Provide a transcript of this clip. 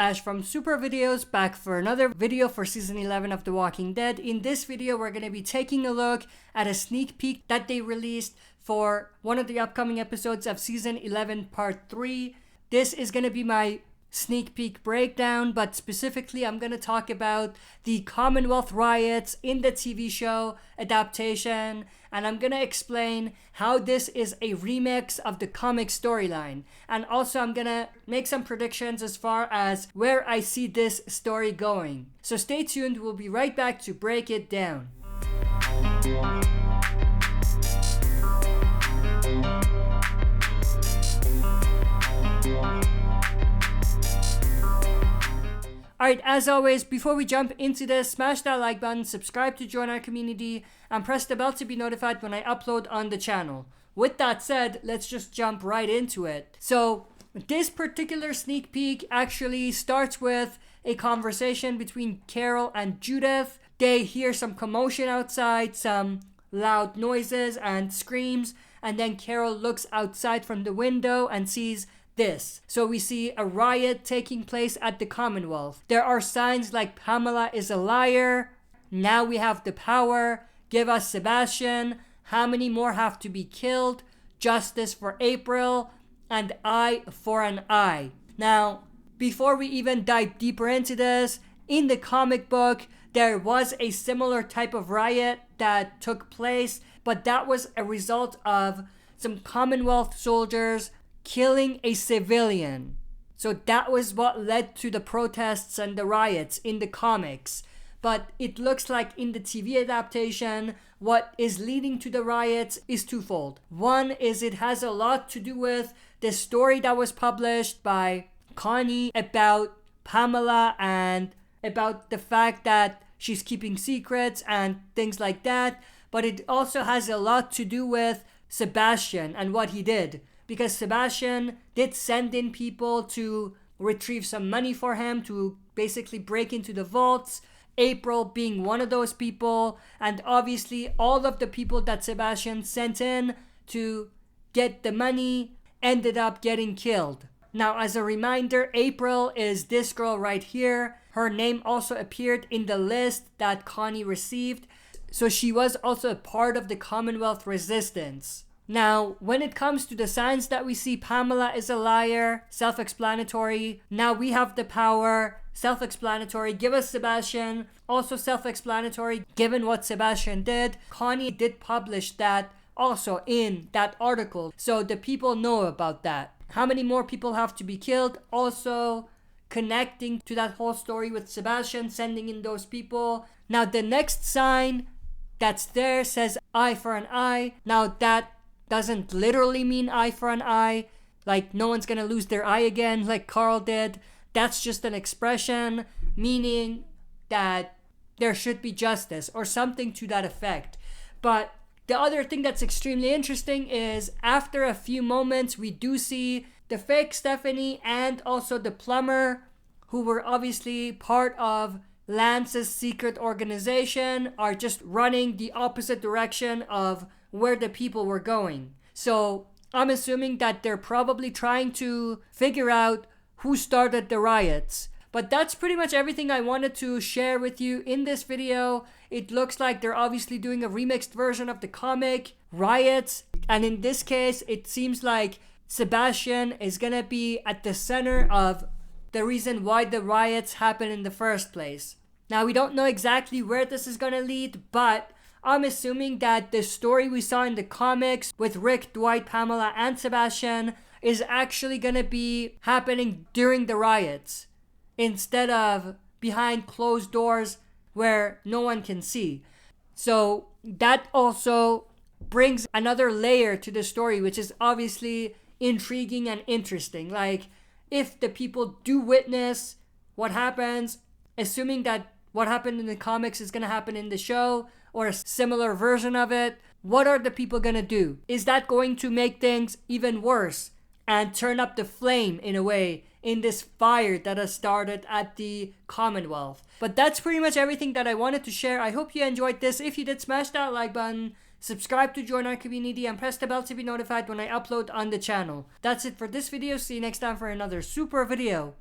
Ash from Super Videos, back for another video for Season 11 of The Walking Dead. In this video, we're going to be taking a look at a sneak peek that they released for one of the upcoming episodes of Season 11 Part 3. This is going to be my sneak peek breakdown, but specifically I'm going to talk about the Commonwealth riots in the TV show adaptation, and I'm going to explain how this is a remix of the comic storyline, and also I'm going to make some predictions as far as where I see this story going. So stay tuned, we'll be right back to break it down. Alright, as always, before we jump into this, smash that like button, subscribe to join our community, and press the bell to be notified when I upload on the channel. With that said, let's just jump right into it. So, this particular sneak peek actually starts with a conversation between Carol and Judith. They hear some commotion outside, some loud noises and screams, and then Carol looks outside from the window and sees this. So we see a riot taking place at the Commonwealth. There are signs like Pamela is a liar, now we have the power, give us Sebastian, how many more have to be killed, justice for April, and eye for an eye. Now, before we even dive deeper into this, in the comic book, there was a similar type of riot that took place, but that was a result of some Commonwealth soldiers killing a civilian. So that was what led to the protests and the riots in the comics. But it looks like in the TV adaptation, what is leading to the riots is twofold. One is it has a lot to do with the story that was published by Connie about Pamela and about the fact that she's keeping secrets and things like that. But it also has a lot to do with Sebastian and what he did. Because Sebastian did send in people to retrieve some money for him to basically break into the vaults, April being one of those people, and obviously all of the people that Sebastian sent in to get the money ended up getting killed. Now, as a reminder, April is this girl right here. Her name also appeared in the list that Connie received, so she was also a part of the Commonwealth resistance. Now, when it comes to the signs that we see, Pamela is a liar, self-explanatory. Now we have the power, self-explanatory. Give us Sebastian, also self-explanatory, given what Sebastian did. Connie did publish that also in that article, so the people know about that. How many more people have to be killed? Also connecting to that whole story with Sebastian, sending in those people. Now the next sign that's there says eye for an eye. Now that doesn't literally mean eye for an eye, like no one's gonna lose their eye again like Carl did. That's just an expression meaning that there should be justice or something to that effect. But the other thing that's extremely interesting is after a few moments we do see the fake Stephanie and also the plumber, who were obviously part of Lance's secret organization, are just running the opposite direction of where the people were going. So I'm assuming that they're probably trying to figure out who started the riots. But that's pretty much everything I wanted to share with you in this video. It looks like they're obviously doing a remixed version of the comic Riots, and in this case it seems like Sebastian is gonna be at the center of the reason why the riots happened in the first place. Now we don't know exactly where this is gonna lead, but I'm assuming that the story we saw in the comics with Rick, Dwight, Pamela, and Sebastian is actually gonna be happening during the riots instead of behind closed doors where no one can see. So that also brings another layer to the story, which is obviously intriguing and interesting. Like, if the people do witness what happens, assuming that what happened in the comics is gonna happen in the show, or a similar version of it, what are the people gonna do? Is that going to make things even worse and turn up the flame in a way in this fire that has started at the Commonwealth? But that's pretty much everything that I wanted to share. I hope you enjoyed this. If you did, smash that like button, subscribe to join our community, and press the bell to be notified when I upload on the channel. That's it for this video. See you next time for another super video.